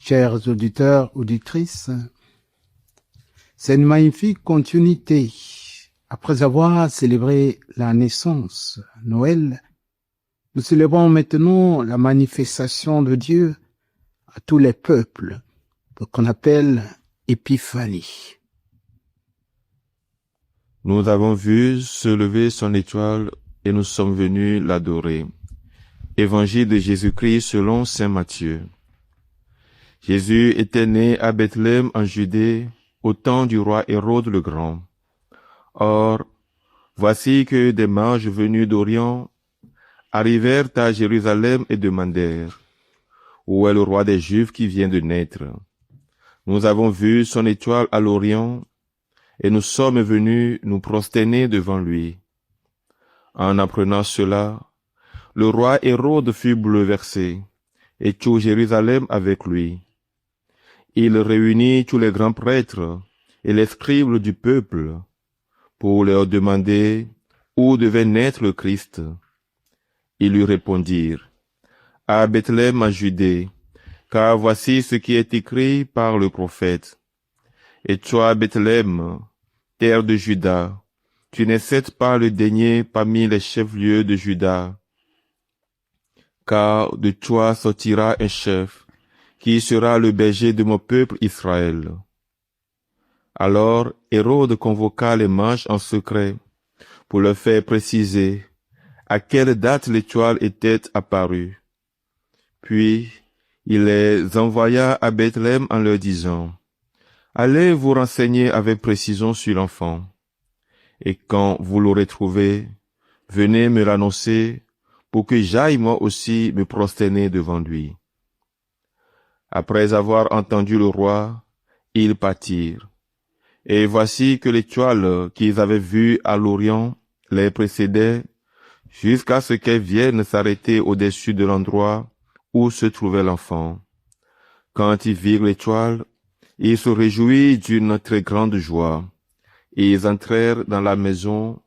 chers auditeurs, auditrices. C'est une magnifique continuité. Après avoir célébré la naissance, Noël, nous célébrons maintenant la manifestation de Dieu à tous les peuples, ce qu'on appelle Épiphanie. Nous avons vu se lever son étoile et nous sommes venus l'adorer. Évangile de Jésus-Christ selon saint Matthieu. Jésus était né à Bethléem en Judée au temps du roi Hérode le Grand. Or, voici que des mages venus d'Orient arrivèrent à Jérusalem et demandèrent: où est le roi des Juifs qui vient de naître? Nous avons vu son étoile à l'Orient et nous sommes venus nous prosterner devant lui. En apprenant cela, le roi Hérode fut bouleversé et tout Jérusalem avec lui. Il réunit tous les grands prêtres et les scribes du peuple pour leur demander où devait naître le Christ. Ils lui répondirent: à Bethléem en Judée, car voici ce qui est écrit par le prophète. Et toi, Bethléem, terre de Juda, tu n'es certes pas le dernier parmi les chefs-lieux de Juda, car de toi sortira un chef, qui sera le berger de mon peuple Israël. Alors Hérode convoqua les mages en secret, pour leur faire préciser à quelle date l'étoile était apparue. Puis il les envoya à Bethléem en leur disant: allez vous renseigner avec précision sur l'enfant, et quand vous l'aurez trouvé, venez me l'annoncer, pour que j'aille moi aussi me prosterner devant lui. Après avoir entendu le roi, ils partirent. Et voici que l'étoile qu'ils avaient vue à l'Orient les précédait, jusqu'à ce qu'elle vienne s'arrêter au-dessus de l'endroit où se trouvait l'enfant. Quand ils virent l'étoile, ils se réjouirent d'une très grande joie. Et ils entrèrent dans la maison,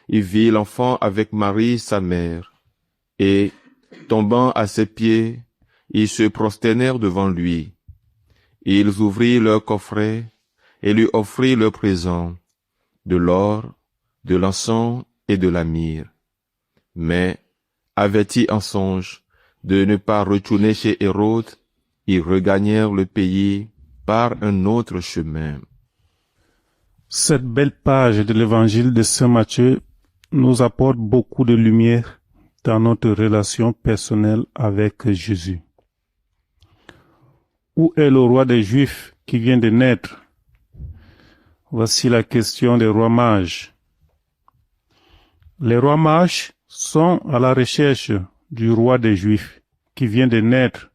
ils virent l'enfant avec Marie sa mère, et, tombant à ses pieds, ils se prosternèrent devant lui. Ils ouvrirent leur coffret et lui offrirent leurs présents, de l'or, de l'encens et de la myrrhe. Mais, avertis en songe de ne pas retourner chez Hérode, ils regagnèrent le pays par un autre chemin. Cette belle page de l'évangile de saint Matthieu nous apporte beaucoup de lumière dans notre relation personnelle avec Jésus. Où est le roi des Juifs qui vient de naître? Voici la question des rois mages. Les rois mages sont à la recherche du roi des Juifs qui vient de naître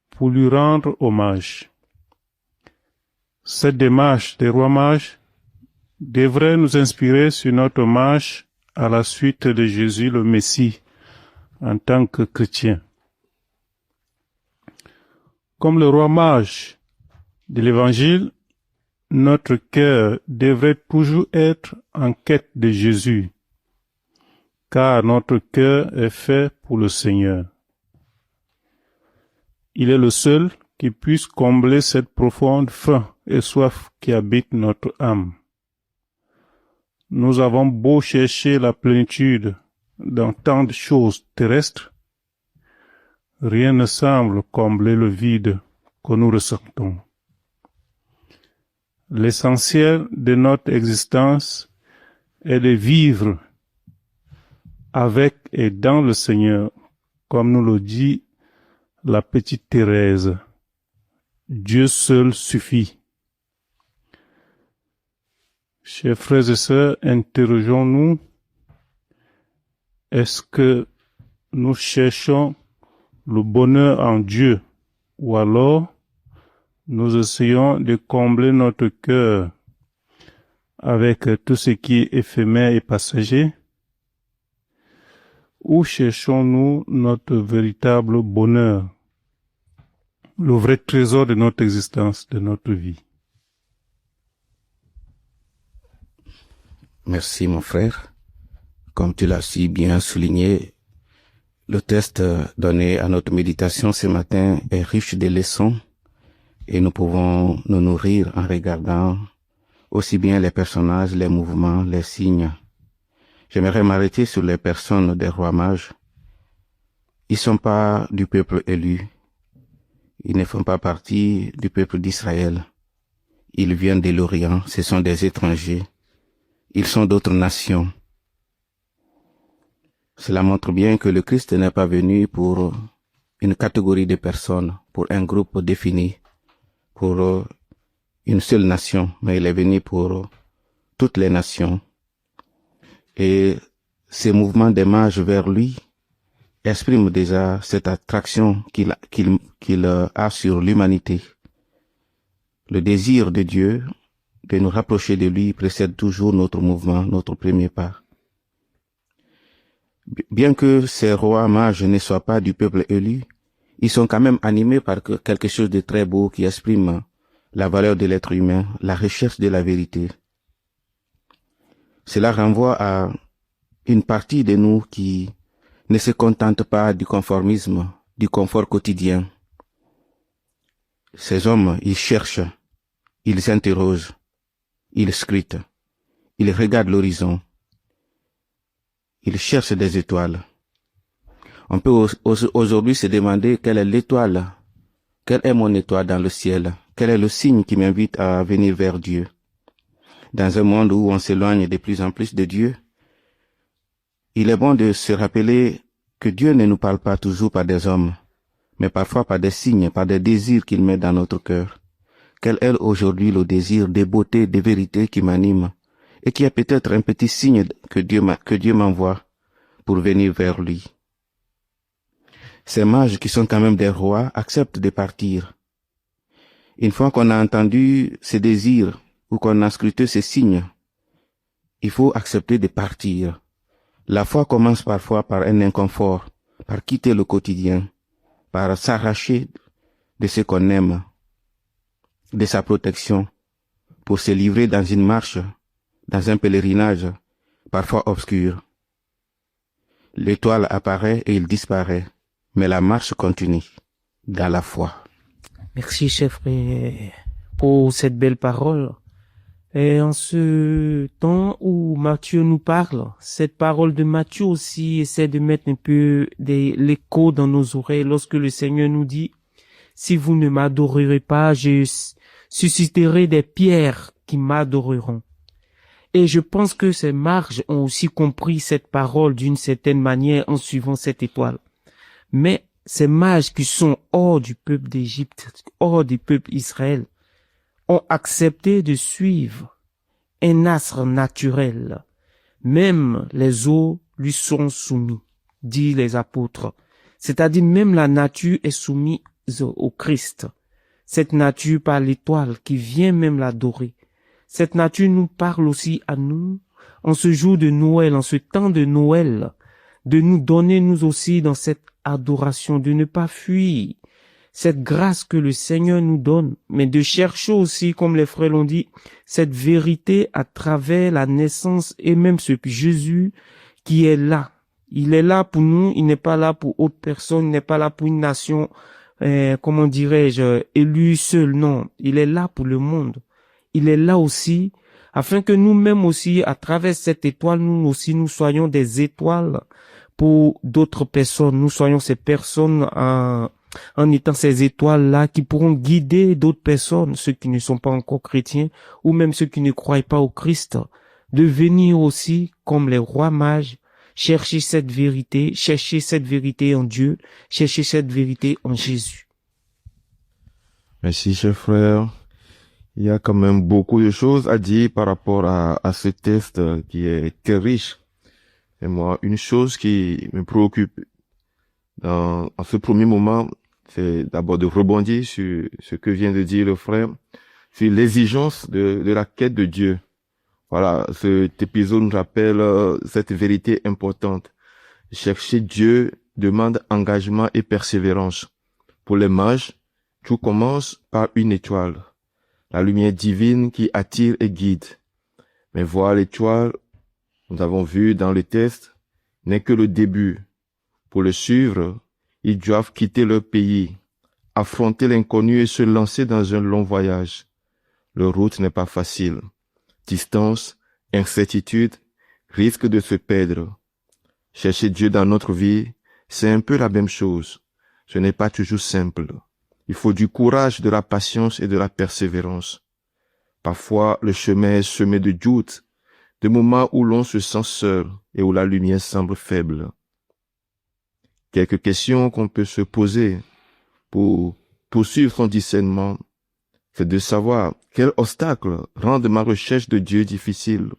pour lui rendre hommage. Cette démarche des rois mages devrait nous inspirer sur notre marche à la suite de Jésus le Messie en tant que chrétien. Comme le roi mage de l'Évangile, notre cœur devrait toujours être en quête de Jésus, car notre cœur est fait pour le Seigneur. Il est le seul qui puisse combler cette profonde faim et soif qui habite notre âme. Nous avons beau chercher la plénitude dans tant de choses terrestres, rien ne semble combler le vide que nous ressentons. L'essentiel de notre existence est de vivre avec et dans le Seigneur, comme nous le dit la petite Thérèse. Dieu seul suffit. Chers frères et sœurs, interrogeons-nous, est-ce que nous cherchons le bonheur en Dieu, ou alors nous essayons de combler notre cœur avec tout ce qui est éphémère et passager? Où cherchons-nous notre véritable bonheur, le vrai trésor de notre existence, de notre vie? Merci mon frère. Comme tu l'as si bien souligné, Le test donné à notre méditation ce matin est riche de leçons et nous pouvons nous nourrir en regardant aussi bien les personnages, les mouvements, les signes. J'aimerais m'arrêter sur les personnes des rois mages. Ils ne sont pas du peuple élu. Ils ne font pas partie du peuple d'Israël. Ils viennent de l'Orient, ce sont des étrangers. Ils sont d'autres nations. Cela montre bien que le Christ n'est pas venu pour une catégorie de personnes, pour un groupe défini, pour une seule nation, mais il est venu pour toutes les nations. Et ces mouvements des mages vers lui expriment déjà cette attraction qu'il a sur l'humanité. Le désir de Dieu de nous rapprocher de lui précède toujours notre mouvement, notre premier pas. Bien que ces rois mages ne soient pas du peuple élu, ils sont quand même animés par quelque chose de très beau qui exprime la valeur de l'être humain, la recherche de la vérité. Cela renvoie à une partie de nous qui ne se contente pas du conformisme, du confort quotidien. Ces hommes, ils cherchent, ils s'interrogent, ils scrutent, ils regardent l'horizon, ils cherchent des étoiles. On peut aujourd'hui se demander quelle est l'étoile, quelle est mon étoile dans le ciel, quel est le signe qui m'invite à venir vers Dieu. Dans un monde où on s'éloigne de plus en plus de Dieu, il est bon de se rappeler que Dieu ne nous parle pas toujours par des hommes, mais parfois par des signes, par des désirs qu'il met dans notre cœur. Quel est aujourd'hui le désir de beauté, de vérité qui m'anime et qui est peut-être un petit signe que Dieu m'envoie pour venir vers lui. Ces mages qui sont quand même des rois acceptent de partir. Une fois qu'on a entendu ces désirs ou qu'on a scruté ces signes, il faut accepter de partir. La foi commence parfois par un inconfort, par quitter le quotidien, par s'arracher de ce qu'on aime, de sa protection, pour se livrer dans une marche, dans un pèlerinage, parfois obscur. L'étoile apparaît et il disparaît, mais la marche continue, dans la foi. Merci, chef, pour cette belle parole. Et en ce temps où Matthieu nous parle, cette parole de Matthieu aussi essaie de mettre un peu l'écho dans nos oreilles lorsque le Seigneur nous dit « Si vous ne m'adorerez pas, je susciterai des pierres qui m'adoreront. » Et je pense que ces mages ont aussi compris cette parole d'une certaine manière en suivant cette étoile. Mais ces mages qui sont hors du peuple d'Égypte, hors du peuple Israël, ont accepté de suivre un astre naturel. Même les eaux lui sont soumises, disent les apôtres. C'est-à-dire même la nature est soumise au Christ. Cette nature par l'étoile qui vient même l'adorer. Cette nature nous parle aussi à nous, en ce jour de Noël, en ce temps de Noël, de nous donner nous aussi dans cette adoration, de ne pas fuir cette grâce que le Seigneur nous donne, mais de chercher aussi, comme les frères l'ont dit, cette vérité à travers la naissance et même ce Jésus qui est là. Il est là pour nous, il n'est pas là pour autre personne, il n'est pas là pour une nation, comment dirais-je, élue seule, non. Il est là pour le monde. Il est là aussi, afin que nous-mêmes aussi, à travers cette étoile, nous aussi, nous soyons des étoiles pour d'autres personnes. Nous soyons ces personnes en étant ces étoiles-là qui pourront guider d'autres personnes, ceux qui ne sont pas encore chrétiens, ou même ceux qui ne croient pas au Christ, de venir aussi, comme les rois mages, chercher cette vérité en Dieu, chercher cette vérité en Jésus. Merci, cher frère. Il y a quand même beaucoup de choses à dire par rapport à ce texte qui est très riche. Et moi, une chose qui me préoccupe en ce premier moment, c'est d'abord de rebondir sur ce que vient de dire le frère, sur l'exigence de la quête de Dieu. Voilà, cet épisode nous rappelle cette vérité importante. Chercher Dieu demande engagement et persévérance. Pour les mages, tout commence par une étoile, la lumière divine qui attire et guide. Mais voir l'étoile, nous avons vu dans le texte, n'est que le début. Pour le suivre, ils doivent quitter leur pays, affronter l'inconnu et se lancer dans un long voyage. Leur route n'est pas facile. Distance, incertitude, risque de se perdre. Chercher Dieu dans notre vie, c'est un peu la même chose. Ce n'est pas toujours simple. Il faut du courage, de la patience et de la persévérance. Parfois, le chemin est semé de doutes, de moments où l'on se sent seul et où la lumière semble faible. Quelques questions qu'on peut se poser pour poursuivre son discernement, c'est de savoir quels obstacles rendent ma recherche de Dieu difficile.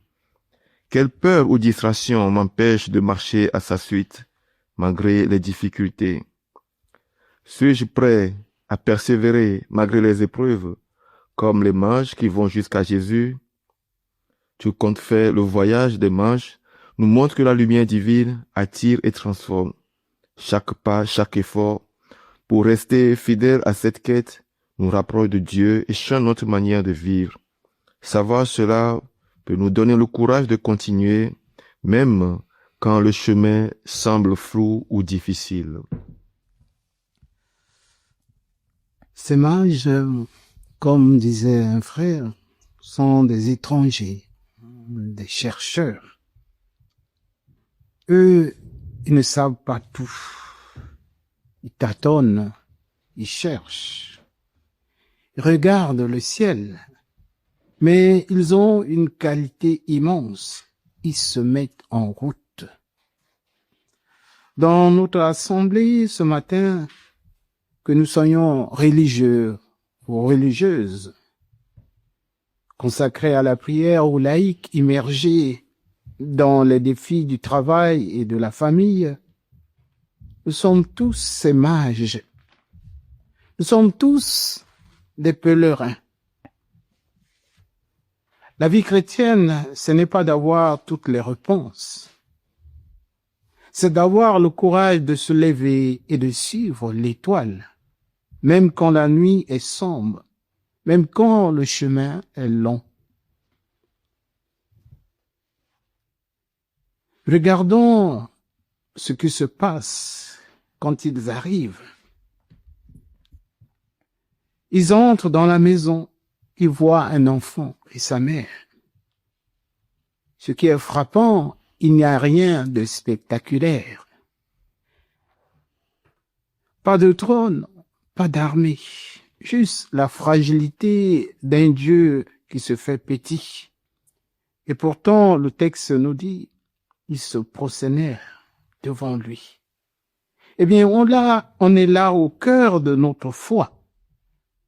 Quelle peur ou distraction m'empêche de marcher à sa suite, malgré les difficultés? Suis-je prêt à persévérer malgré les épreuves, comme les mages qui vont jusqu'à Jésus? Tu comptes faire le voyage des mages, nous montre que la lumière divine attire et transforme. Chaque pas, chaque effort, pour rester fidèle à cette quête, nous rapproche de Dieu et change notre manière de vivre. Savoir cela peut nous donner le courage de continuer, même quand le chemin semble flou ou difficile. Ces mages, comme disait un frère, sont des étrangers, des chercheurs. Eux, ils ne savent pas tout. Ils tâtonnent, ils cherchent, ils regardent le ciel, mais ils ont une qualité immense. Ils se mettent en route. Dans notre assemblée ce matin, que nous soyons religieux ou religieuses, consacrés à la prière ou laïcs, immergés dans les défis du travail et de la famille, nous sommes tous ces mages. Nous sommes tous des pèlerins. La vie chrétienne, ce n'est pas d'avoir toutes les réponses. C'est d'avoir le courage de se lever et de suivre l'étoile, même quand la nuit est sombre, même quand le chemin est long. Regardons ce qui se passe quand ils arrivent. Ils entrent dans la maison, ils voient un enfant et sa mère. Ce qui est frappant, il n'y a rien de spectaculaire. Pas de trône, pas d'armée, juste la fragilité d'un Dieu qui se fait petit. Et pourtant, le texte nous dit, ils se prosternèrent devant lui. Eh bien, on est là au cœur de notre foi.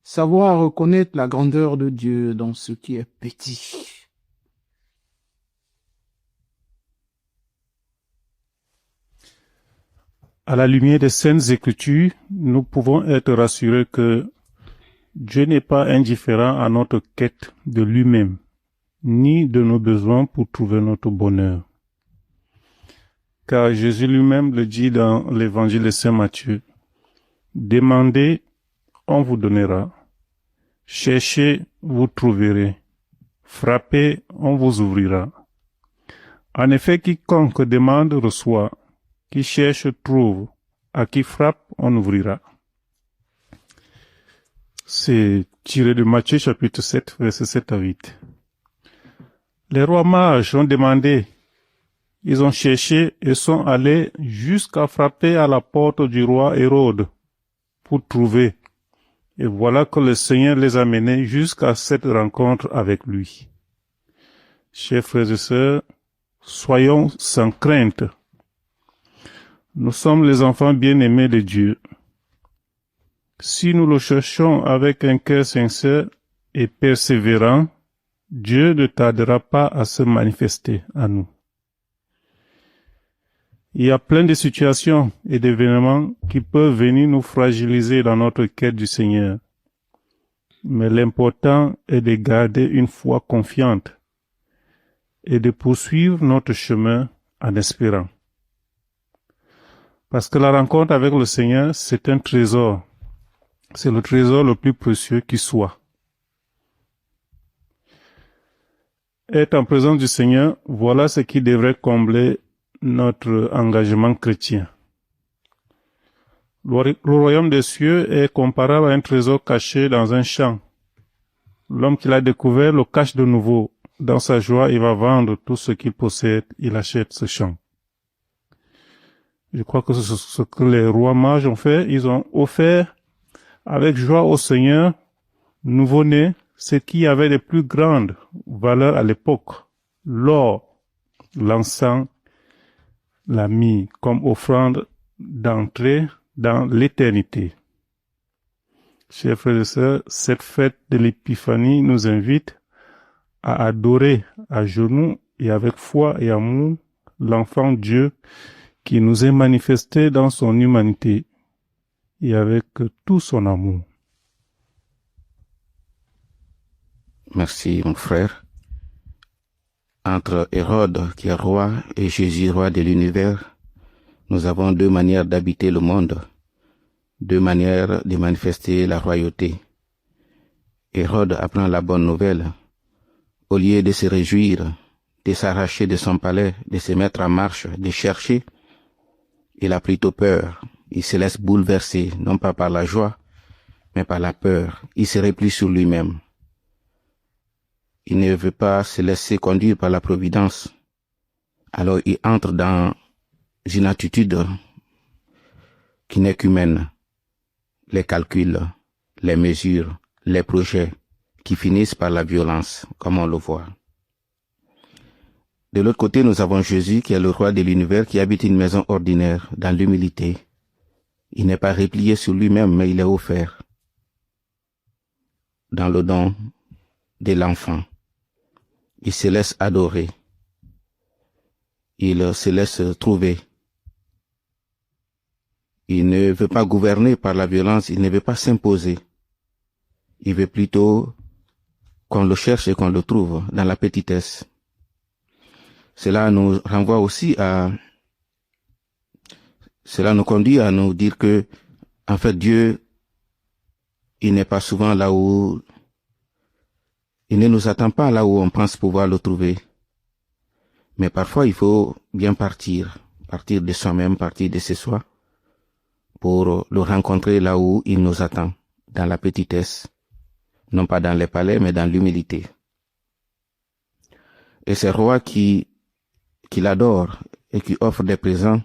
Savoir reconnaître la grandeur de Dieu dans ce qui est petit. À la lumière des Saintes Écritures, nous pouvons être rassurés que Dieu n'est pas indifférent à notre quête de lui-même, ni de nos besoins pour trouver notre bonheur. Car Jésus lui-même le dit dans l'évangile de Saint Matthieu, « Demandez, on vous donnera. Cherchez, vous trouverez. Frappez, on vous ouvrira. En effet, quiconque demande reçoit. Qui cherche trouve, à qui frappe on ouvrira. » C'est tiré de Matthieu chapitre 7, versets 7 à 8. Les rois mages ont demandé, ils ont cherché et sont allés jusqu'à frapper à la porte du roi Hérode pour trouver. Et voilà que le Seigneur les a menés jusqu'à cette rencontre avec lui. Chers frères et sœurs, soyons sans crainte. Nous sommes les enfants bien-aimés de Dieu. Si nous le cherchons avec un cœur sincère et persévérant, Dieu ne tardera pas à se manifester à nous. Il y a plein de situations et d'événements qui peuvent venir nous fragiliser dans notre quête du Seigneur. Mais l'important est de garder une foi confiante et de poursuivre notre chemin en espérant. Parce que la rencontre avec le Seigneur, c'est un trésor. C'est le trésor le plus précieux qui soit. Être en présence du Seigneur, voilà ce qui devrait combler notre engagement chrétien. Le royaume des cieux est comparable à un trésor caché dans un champ. L'homme qui l'a découvert le cache de nouveau. Dans sa joie, il va vendre tout ce qu'il possède, il achète ce champ. Je crois que c'est ce que les rois mages ont fait. Ils ont offert avec joie au Seigneur, nouveau-né, ce qui avait de plus grandes valeurs à l'époque. L'or, l'encens, la myrrhe, comme offrande d'entrée dans l'éternité. Chers frères et sœurs, cette fête de l'Épiphanie nous invite à adorer à genoux et avec foi et amour l'enfant Dieu qui nous est manifesté dans son humanité et avec tout son amour. Merci, mon frère. Entre Hérode, qui est roi, et Jésus, roi de l'univers, nous avons deux manières d'habiter le monde, deux manières de manifester la royauté. Hérode apprend la bonne nouvelle. Au lieu de se réjouir, de s'arracher de son palais, de se mettre en marche, de chercher, il a plutôt peur. Il se laisse bouleverser, non pas par la joie, mais par la peur. Il se replie sur lui-même. Il ne veut pas se laisser conduire par la providence. Alors il entre dans une attitude qui n'est qu'humaine. Les calculs, les mesures, les projets qui finissent par la violence, comme on le voit. De l'autre côté, nous avons Jésus qui est le roi de l'univers qui habite une maison ordinaire dans l'humilité. Il n'est pas replié sur lui-même, mais il est offert dans le don de l'enfant. Il se laisse adorer. Il se laisse trouver. Il ne veut pas gouverner par la violence, il ne veut pas s'imposer. Il veut plutôt qu'on le cherche et qu'on le trouve dans la petitesse. Cela nous renvoie aussi cela nous conduit à nous dire que, en fait, Dieu, il n'est pas souvent là où, il ne nous attend pas là où on pense pouvoir le trouver. Mais parfois, il faut bien partir de soi-même, partir de ses soi, pour le rencontrer là où il nous attend, dans la petitesse, non pas dans les palais, mais dans l'humilité. Et ces rois qui l'adorent et qui offrent des présents,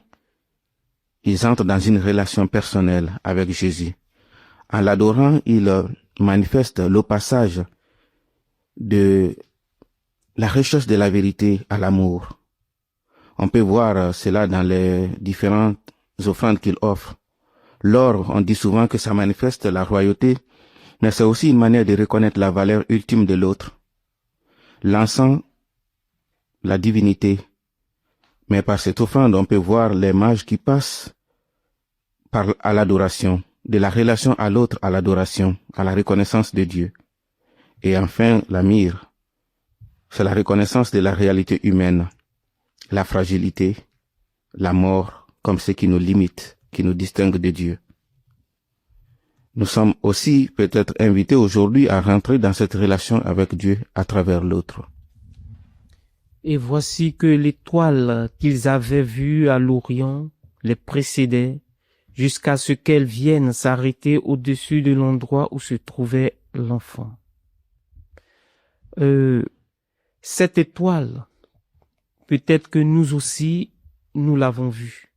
ils entrent dans une relation personnelle avec Jésus. En l'adorant, ils manifestent le passage de la recherche de la vérité à l'amour. On peut voir cela dans les différentes offrandes qu'ils offrent. L'or, on dit souvent que ça manifeste la royauté, mais c'est aussi une manière de reconnaître la valeur ultime de l'autre. L'encens, la divinité. Mais par cette offrande, on peut voir les mages qui passent à l'adoration, de la relation à l'autre à l'adoration, à la reconnaissance de Dieu. Et enfin, la myrrhe, c'est la reconnaissance de la réalité humaine, la fragilité, la mort, comme ce qui nous limite, qui nous distingue de Dieu. Nous sommes aussi peut-être invités aujourd'hui à rentrer dans cette relation avec Dieu à travers l'autre. Et voici que l'étoile qu'ils avaient vue à l'Orient les précédait jusqu'à ce qu'elle vienne s'arrêter au-dessus de l'endroit où se trouvait l'enfant. Cette étoile, peut-être que nous aussi, nous l'avons vue.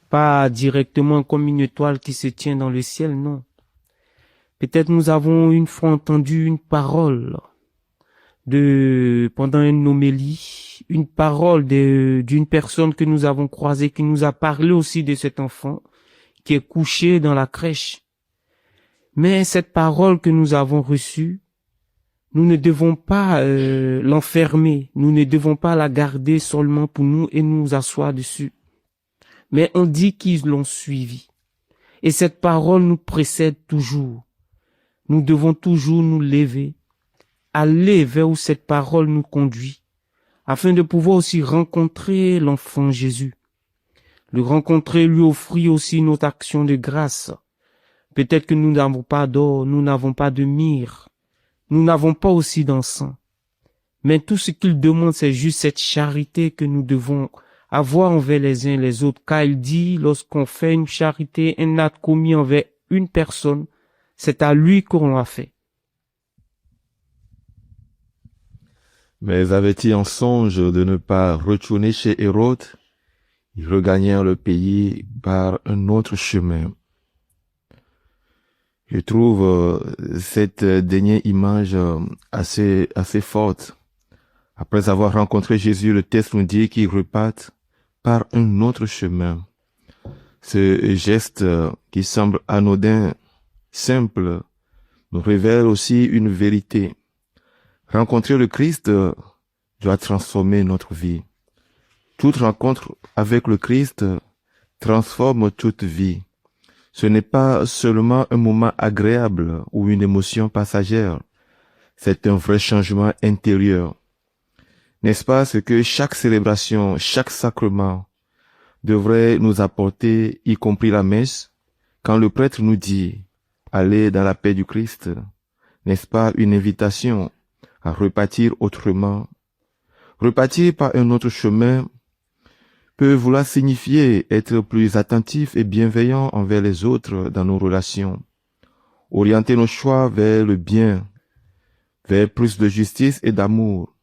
Pas directement comme une étoile qui se tient dans le ciel, non. Peut-être nous avons une fois entendu une parole pendant une homélie, une parole d'une personne que nous avons croisée qui nous a parlé aussi de cet enfant qui est couché dans la crèche. Mais cette parole que nous avons reçue, nous ne devons pas l'enfermer, nous ne devons pas la garder seulement pour nous et nous asseoir dessus. Mais on dit qu'ils l'ont suivi. Et cette parole nous précède toujours. Nous devons toujours nous lever, aller vers où cette parole nous conduit, afin de pouvoir aussi rencontrer l'enfant Jésus. Le rencontrer, lui offrir aussi notre action de grâce. Peut-être que nous n'avons pas d'or, nous n'avons pas de myrrhe, nous n'avons pas aussi d'encens. Mais tout ce qu'il demande, c'est juste cette charité que nous devons avoir envers les uns et les autres, car il dit, lorsqu'on fait une charité, un acte commis envers une personne, c'est à lui qu'on l'a fait. Mais avait-il en songe de ne pas retourner chez Hérode? Ils regagnèrent le pays par un autre chemin. Je trouve cette dernière image assez forte. Après avoir rencontré Jésus, le texte nous dit qu'ils repartent par un autre chemin. Ce geste qui semble anodin, simple, nous révèle aussi une vérité. Rencontrer le Christ doit transformer notre vie. Toute rencontre avec le Christ transforme toute vie. Ce n'est pas seulement un moment agréable ou une émotion passagère. C'est un vrai changement intérieur. N'est-ce pas ce que chaque célébration, chaque sacrement devrait nous apporter, y compris la messe, quand le prêtre nous dit « Allez dans la paix du Christ », n'est-ce pas une invitation à repartir autrement? Repartir par un autre chemin peut vouloir signifier être plus attentif et bienveillant envers les autres dans nos relations, orienter nos choix vers le bien, vers plus de justice et d'amour,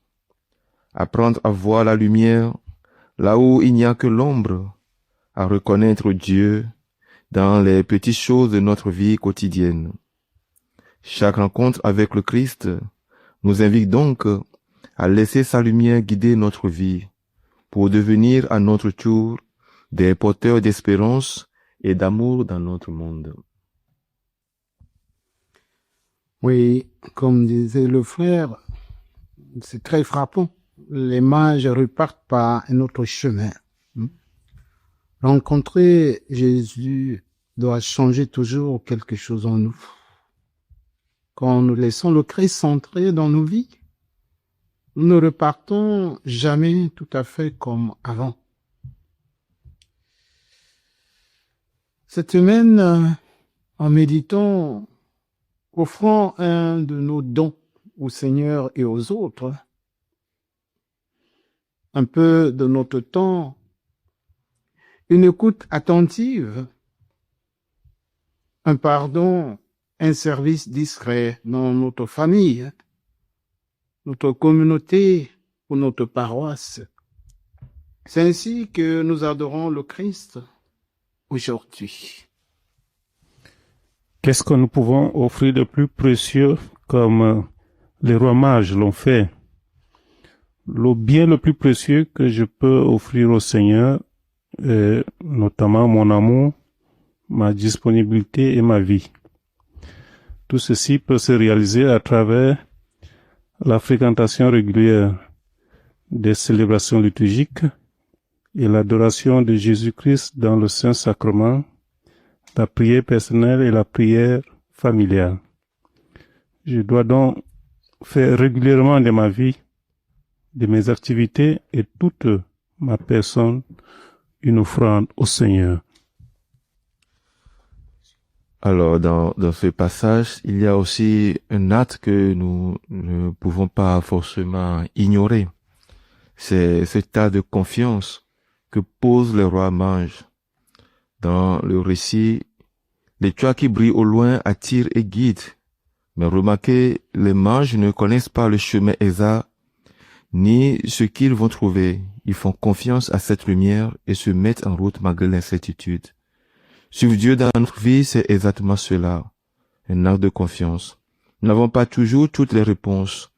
apprendre à voir la lumière là où il n'y a que l'ombre, à reconnaître Dieu dans les petites choses de notre vie quotidienne. Chaque rencontre avec le Christ nous invite donc à laisser sa lumière guider notre vie pour devenir à notre tour des porteurs d'espérance et d'amour dans notre monde. Oui, comme disait le frère, c'est très frappant. Les mages repartent par un autre chemin. Rencontrer Jésus doit changer toujours quelque chose en nous. Quand nous laissons le Christ entrer dans nos vies, nous ne repartons jamais tout à fait comme avant. Cette semaine, en méditant, offrant un de nos dons au Seigneur et aux autres, un peu de notre temps, une écoute attentive, un pardon, un service discret dans notre famille, notre communauté ou notre paroisse. C'est ainsi que nous adorons le Christ aujourd'hui. Qu'est-ce que nous pouvons offrir de plus précieux comme les rois mages l'ont fait? Le bien le plus précieux que je peux offrir au Seigneur est notamment mon amour, ma disponibilité et ma vie. Tout ceci peut se réaliser à travers la fréquentation régulière des célébrations liturgiques et l'adoration de Jésus-Christ dans le Saint-Sacrement, la prière personnelle et la prière familiale. Je dois donc faire régulièrement de ma vie, de mes activités et toute ma personne une offrande au Seigneur. Alors, dans ce passage, il y a aussi un acte que nous ne pouvons pas forcément ignorer. C'est cet état de confiance que posent les rois mages. Dans le récit, l'étoile qui brille au loin attire et guide. Mais remarquez, les mages ne connaissent pas le chemin exact, ni ce qu'ils vont trouver. Ils font confiance à cette lumière et se mettent en route malgré l'incertitude. Suivre Dieu dans notre vie, c'est exactement cela, un acte de confiance. Nous n'avons pas toujours toutes les réponses.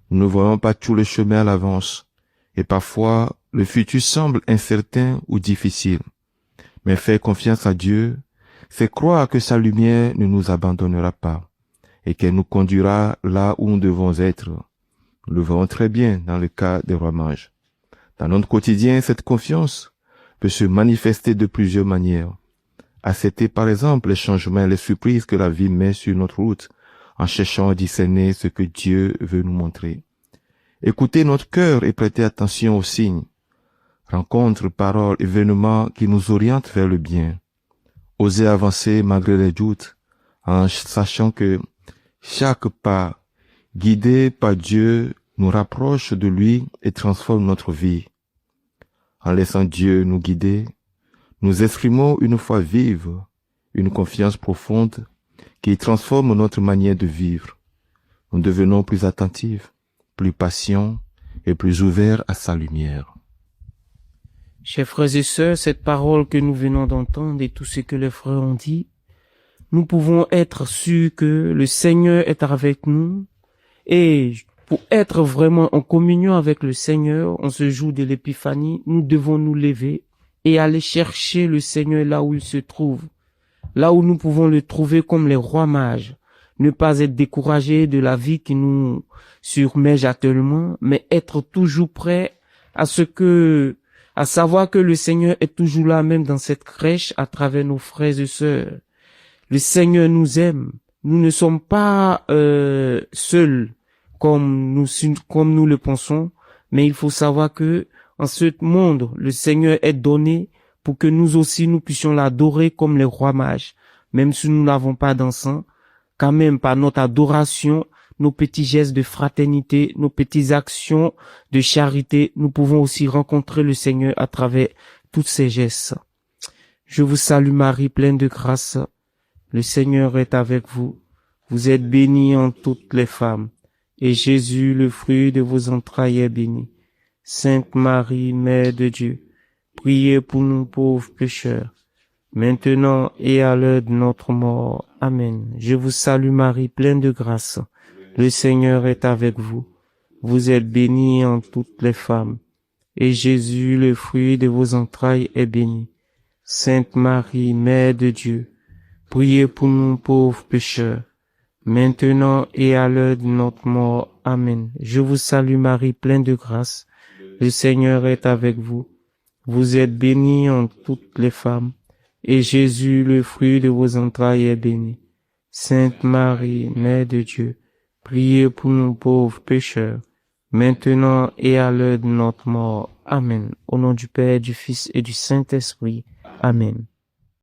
Nous ne voyons pas tout le chemin à l'avance. Et parfois, le futur semble incertain ou difficile. Mais faire confiance à Dieu, c'est croire que sa lumière ne nous abandonnera pas et qu'elle nous conduira là où nous devons être. Nous le voyons très bien dans le cas des rois mages. Dans notre quotidien, cette confiance peut se manifester de plusieurs manières. Accepter par exemple les changements et les surprises que la vie met sur notre route en cherchant à discerner ce que Dieu veut nous montrer. Écouter notre cœur et prêter attention aux signes. Rencontres, paroles, événements qui nous orientent vers le bien. Oser avancer malgré les doutes en sachant que chaque pas guidé par Dieu nous rapproche de lui et transforme notre vie. En laissant Dieu nous guider, nous exprimons une foi vive, une confiance profonde qui transforme notre manière de vivre. Nous devenons plus attentifs, plus patients et plus ouverts à sa lumière. Chers frères et sœurs, cette parole que nous venons d'entendre et tout ce que les frères ont dit, nous pouvons être sûrs que le Seigneur est avec nous et pour être vraiment en communion avec le Seigneur en ce jour de l'épiphanie, nous devons nous lever et aller chercher le Seigneur là où il se trouve, là où nous pouvons le trouver comme les rois mages. Ne pas être découragé de la vie qui nous surmerge actuellement, mais être toujours prêt à savoir que le Seigneur est toujours là, même dans cette crèche, à travers nos frères et sœurs. Le Seigneur nous aime. Nous ne sommes pas seuls comme nous le pensons, mais il faut savoir que en ce monde, le Seigneur est donné pour que nous aussi nous puissions l'adorer comme les rois mages. Même si nous n'avons pas d'encens, quand même par notre adoration, nos petits gestes de fraternité, nos petites actions de charité, nous pouvons aussi rencontrer le Seigneur à travers tous ces gestes. Je vous salue Marie, pleine de grâce. Le Seigneur est avec vous. Vous êtes bénie en toutes les femmes. Et Jésus, le fruit de vos entrailles, est béni. Sainte Marie, Mère de Dieu, priez pour nous pauvres pécheurs, maintenant et à l'heure de notre mort. Amen. Je vous salue Marie, pleine de grâce. Le Seigneur est avec vous. Vous êtes bénie en toutes les femmes. Et Jésus, le fruit de vos entrailles, est béni. Sainte Marie, Mère de Dieu, priez pour nous pauvres pécheurs, maintenant et à l'heure de notre mort. Amen. Je vous salue Marie, pleine de grâce. Le Seigneur est avec vous. Vous êtes bénie en toutes les femmes. Et Jésus, le fruit de vos entrailles, est béni. Sainte Marie, Mère de Dieu, priez pour nous pauvres pécheurs, maintenant et à l'heure de notre mort. Amen. Au nom du Père, du Fils et du Saint-Esprit. Amen.